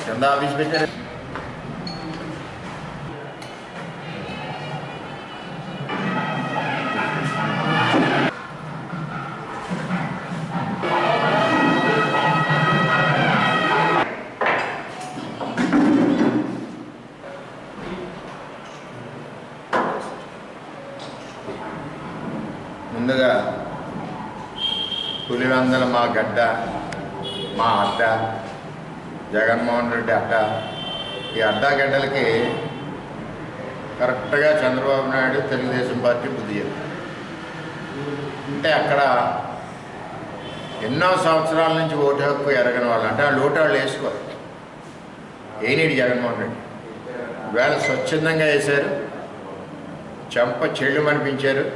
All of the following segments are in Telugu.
కింద ఆఫీస్ పెట్టారు. ముందుగా పులివెందుల మా గడ్డ, మా అడ్డ, జగన్మోహన్ రెడ్డి అడ్డ. ఈ అడ్డా గడ్డలకి కరెక్ట్గా చంద్రబాబు నాయుడు తెలుగుదేశం పార్టీ బుద్ధి చెప్పారు. అంటే అక్కడ ఎన్నో సంవత్సరాల నుంచి ఓటు హక్కు ఎరగని వాళ్ళు, అంటే వాళ్ళు ఓటు వాళ్ళు వేసుకోరు. ఏనిడి జగన్మోహన్ రెడ్డి వేళ స్వచ్ఛందంగా వేశారు, చెంప చెళ్ళు అనిపించారు.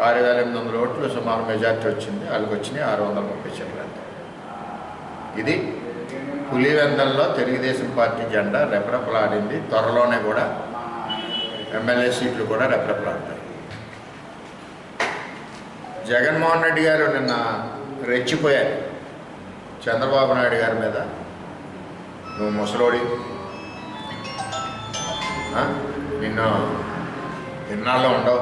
6,800 ఓట్లు సుమారు మెజార్టీ వచ్చింది. వాళ్ళకి వచ్చినాయి 630 సీట్లు. ఇది పులివెందులలో తెలుగుదేశం పార్టీ జెండా రెపరెపలాడింది. త్వరలోనే కూడా ఎమ్మెల్యే సీట్లు కూడా రెపరెపలాడతాయి. జగన్మోహన్ రెడ్డి గారు నిన్న రెచ్చిపోయారు చంద్రబాబు నాయుడు గారి మీద. నువ్వు ముసలోడి, నిన్ను ఇన్నాళ్ళు ఉండవు,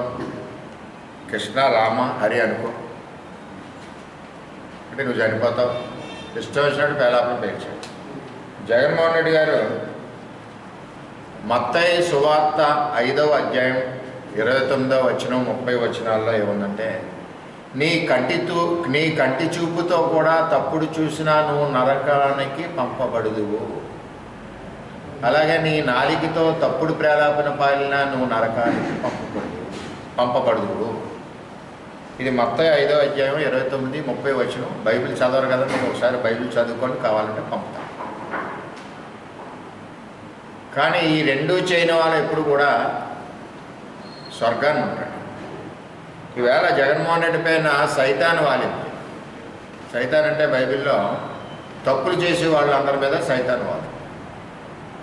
కృష్ణ రామ హరి అనుకో, అంటే నువ్వు చనిపోతావు, ఇష్టం వచ్చినట్టు పేలాపం పేర్చాడు. జగన్మోహన్ రెడ్డి గారు మత్తయి సువార్త 5వ అధ్యాయం 29వ వచనం 30 వచనాల్లో ఏముందంటే, నీ కంటి చూపుతో కూడా తప్పుడు చూసినా నువ్వు నరకానికి పంపబడుదువు, అలాగే నీ నాలికతో తప్పుడు ప్రేలాపన పాలినా నువ్వు నరకానికి పంపబడుదువు. ఇది మత్తయి 5వ అధ్యాయం 29, 30 వచనం. బైబిల్ చదవరు కదా, మీరు ఒకసారి బైబిల్ చదువుకొని కావాలంటే పంపుతాం. కానీ ఈ రెండూ చేయని వాళ్ళు ఎప్పుడు కూడా స్వర్గాన్ని ఉంటాడు. ఈవేళ జగన్మోహన్ రెడ్డి పైన సైతాన్ వాలింది. సైతాన్ అంటే బైబిల్లో తప్పులు చేసే వాళ్ళందరి మీద సైతాన్ వాళ్ళు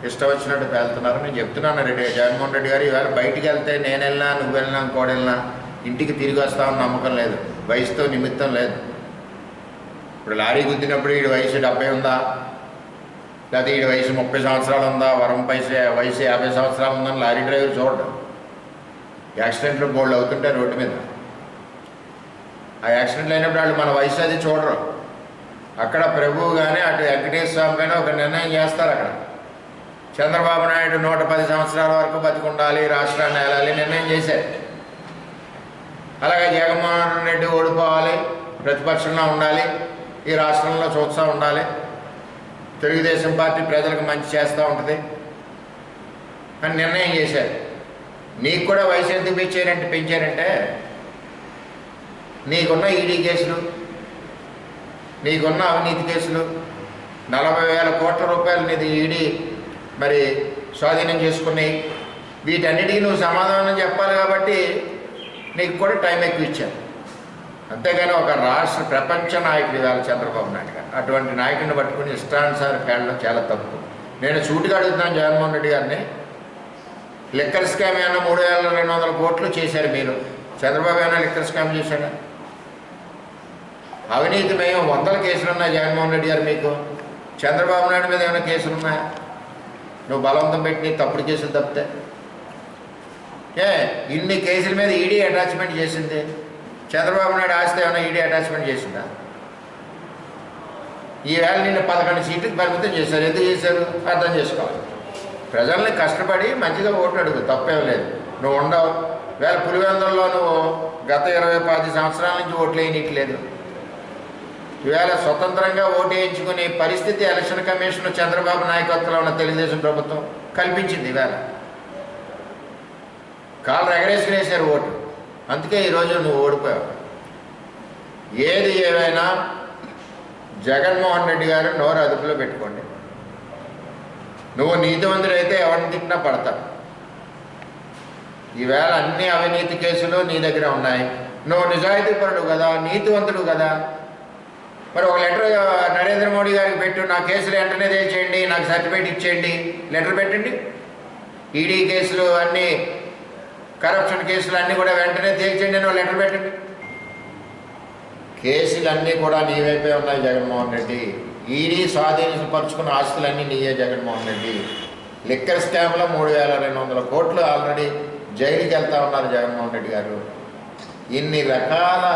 ఇష్టం వచ్చినట్టు పేలుతున్నారు. నేను చెప్తున్నాను జగన్మోహన్ రెడ్డి గారు, ఈవేళ బయటికి వెళ్తే నేను వెళ్ళినా, నువ్వు వెళ్ళినా, ఇంకోటి వెళ్ళినా ఇంటికి తిరిగి వస్తామని నమ్మకం లేదు, వయసుతో నిమిత్తం లేదు. ఇప్పుడు లారీ గుద్దినప్పుడు వీడి వయసు 70 ఉందా, లేకపోతే వీడి వయసు 30 సంవత్సరాలు ఉందా, వరం వయసు 50 సంవత్సరాలు ఉందని లారీ డ్రైవర్ చూడడు. యాక్సిడెంట్లు బోల్డ్ అవుతుంటాయి రోడ్డు మీద. ఆ యాక్సిడెంట్లు అయినప్పుడు వాళ్ళు మన వయసు అది చూడరు. అక్కడ ప్రభువు కానీ అటు వెంకటేశ్వర స్వామి కానీ ఒక నిర్ణయం చేస్తారు. అక్కడ చంద్రబాబు నాయుడు 110 సంవత్సరాల వరకు బతికుండాలి, రాష్ట్రాన్ని ఏలాలి నిర్ణయం చేశారు. అలాగే జగన్మోహన్ రెడ్డి ఓడిపోవాలి, ప్రతిపక్షంలో ఉండాలి, ఈ రాష్ట్రంలో చూస్తూ ఉండాలి, తెలుగుదేశం పార్టీ ప్రజలకు మంచి చేస్తూ ఉంటుంది అని నిర్ణయం చేశారు. నీకు కూడా వయసు ఎందుకు పెంచారంటే నీకున్న ఈడీ కేసులు, నీకున్న అవినీతి కేసులు, 40,000 కోట్ల రూపాయలు నీది ఈడీ మరి స్వాధీనం చేసుకుని వీటన్నిటికీ నువ్వు సమాధానం చెప్పాలి కాబట్టి నీకు కూడా టైం ఎక్కువ ఇచ్చారు. అంతేగాని ఒక రాష్ట్ర ప్రపంచ నాయకుడు ఇవాళ చంద్రబాబు నాయుడు గారు, అటువంటి నాయకుడిని పట్టుకుని ఇష్టానుసారం పేడడం చాలా తప్పు. నేను సూటిగా అడుగుతున్నాను జగన్మోహన్ రెడ్డి గారిని, లిక్కర్ స్కామ్ ఏమన్నా 3,200 కోట్లు చేశారు మీరు, చంద్రబాబు ఏమైనా లిక్కర్ స్కామ్ చేశాడా? అవినీతి మేము 100 కేసులు ఉన్నాయి జగన్మోహన్ రెడ్డి గారు మీకు, చంద్రబాబు నాయుడు మీద ఏమైనా కేసులు ఉన్నాయా? నువ్వు బలవంతం పెట్టి తప్పుడు కేసులు తప్పితే ఇన్ని కేసుల మీద ఈడీ అటాచ్మెంట్ చేసింది. చంద్రబాబు నాయుడు ఆస్తి ఏమైనా ఈడీ అటాచ్మెంట్ చేసిందా? ఈవేళ నిన్ను 11 సీట్లకు పరిమితం చేశారు. ఎందుకు చేశారు అర్థం చేసుకోవాలి. ప్రజల్ని కష్టపడి మంచిగా ఓటు అడుగు, తప్పేం లేదు. నువ్వు ఉండవు. వేళ పులివెందులలో నువ్వు గత 20-10 సంవత్సరాల నుంచి ఓట్లు వేయనట్లేదు. ఈవేళ స్వతంత్రంగా ఓటు వేయించుకునే పరిస్థితి ఎలక్షన్ కమిషన్ చంద్రబాబు నాయకత్వంలో ఉన్న తెలుగుదేశం ప్రభుత్వం కల్పించింది. ఈవేళ కాళ్ళు ఎగరేసుకునేసారు ఓటు. అందుకే ఈరోజు నువ్వు ఓడిపోయావు. ఏది ఏమైనా జగన్మోహన్ రెడ్డి గారు నోరు అదుపులో పెట్టుకోండి. నువ్వు నీతివంతుడైతే ఎవరిని తిట్టినా పడతావు. ఈవేళ అన్ని అవినీతి కేసులు నీ దగ్గర ఉన్నాయి. నువ్వు నిజాయితీపరుడు కదా, నీతివంతుడు కదా, మరి ఒక లెటర్ నరేంద్ర మోడీ గారికి పెట్టు, నా కేసులు వెంటనే తేల్చేయండి, నాకు సర్టిఫికేట్ ఇచ్చేయండి, లెటర్ పెట్టండి. ఈడీ కేసులు అన్నీ, కరప్షన్ కేసులు అన్నీ కూడా వెంటనే తేల్చేయండి అని లెటర్ పెట్టండి. కేసులన్నీ కూడా నీ వైపే ఉన్నాయి జగన్మోహన్ రెడ్డి. ఈడీ స్వాధీనపరుచుకున్న ఆస్తులన్నీ నీయే జగన్మోహన్ రెడ్డి. లిక్కర్ స్కామ్లో 3,200 కోట్లు ఆల్రెడీ జైలుకి వెళ్తా ఉన్నారు జగన్మోహన్ రెడ్డి గారు. ఇన్ని రకాల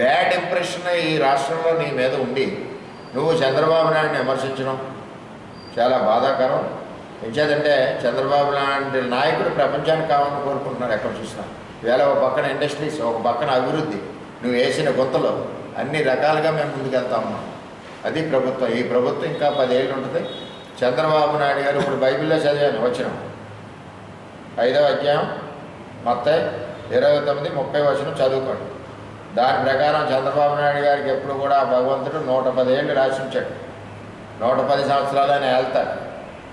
బ్యాడ్ ఇంప్రెషన్ ఈ రాష్ట్రంలో నీ మీద ఉండి నువ్వు చంద్రబాబు నాయుడిని విమర్శించడం చాలా బాధాకరం. ఎంచేదంటే చంద్రబాబు లాంటి నాయకుడు ప్రపంచానికి కావాలని కోరుకుంటున్నారు ఎక్కడ చూసినా. ఇవాళ ఒక పక్కన ఇండస్ట్రీస్, ఒక పక్కన అభివృద్ధి, నువ్వు వేసిన గుంతలో అన్ని రకాలుగా మేము ముందుకెళ్తా ఉన్నాం. అది ప్రభుత్వం. ఈ ప్రభుత్వం ఇంకా 10 ఏళ్ళు ఉంటుంది. చంద్రబాబు నాయుడు గారు ఇప్పుడు బైబిల్లో చదివాను వచనం 5వ అధ్యాయం మత్తయి 29-30 వచనం చదువుకోండి. దాని ప్రకారం చంద్రబాబు నాయుడు గారికి ఎప్పుడు కూడా భగవంతుడు 110 ఏళ్ళు రాసి ఉంచాడు. 110 సంవత్సరాలు ఆయన వెళ్తాడు.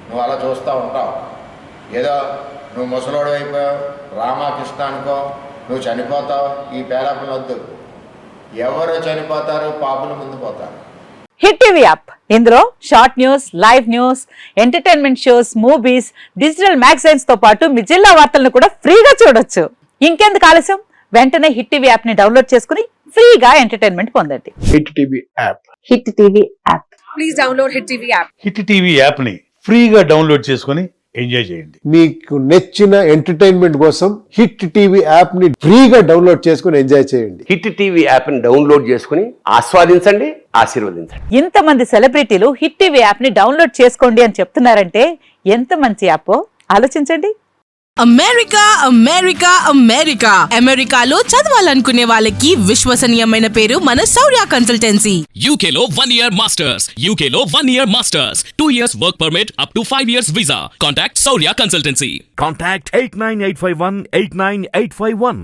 నువ్వు అలా చూస్తూ ఉంటావు. ఏదో నువ్వు ముసలోడు అయిపోయావు, రామకృష్ణ అనుకో, నువ్వు చనిపోతావు. ఈ పేరాపలు వద్దు. ఎవరు చనిపోతారు? పాపులు ముందు పోతారు. హిట్ టీవీ యాప్, ఇందులో short news, live news, entertainment shows, movies, digital magazines తో పాటు మీ జిల్లా వార్తలను కూడా ఫ్రీగా చూడొచ్చు. ఇంకెందుకు ఆలస్యం, వెంటనే హిట్ టీవీ యాప్ ని డౌన్లోడ్ చేసుకుని ఫ్రీగా ఎంటర్టైన్మెంట్ పొందండి. Hit TV app. Hit TV app. Please download hit TV app. Hit TV app ని ఫ్రీగా డౌన్లోడ్ చేసుకుని ఎంజాయ్ చేయండి. మీకు నచ్చిన ఎంటర్టైన్మెంట్ కోసం హిట్ టీవీ యాప్ ని ఫ్రీగా డౌన్లోడ్ చేసుకుని ఎంజాయ్ చేయండి. హిట్ టీవీ యాప్ ని డౌన్లోడ్ చేసుకుని ఆస్వాదించండి, ఆశీర్వదించండి. ఇంతమంది సెలబ్రిటీలు హిట్ టీవీ యాప్ ని డౌన్లోడ్ చేసుకోండి అని చెప్తున్నారంటే ఎంత మంచి యాప్ ఆలోచించండి. అమెరికా అమెరికా అమెరికా అమెరికాలో చదవాలనుకునే వాళ్ళకి విశ్వసనీయమైన పేరు మన శౌర్య కన్సల్టెన్సీ. UK లో 1 year masters. UK లో 1 year masters. 2 years work permit up to 5 years visa. Contact Saurya Consultancy. Contact 89851 89851.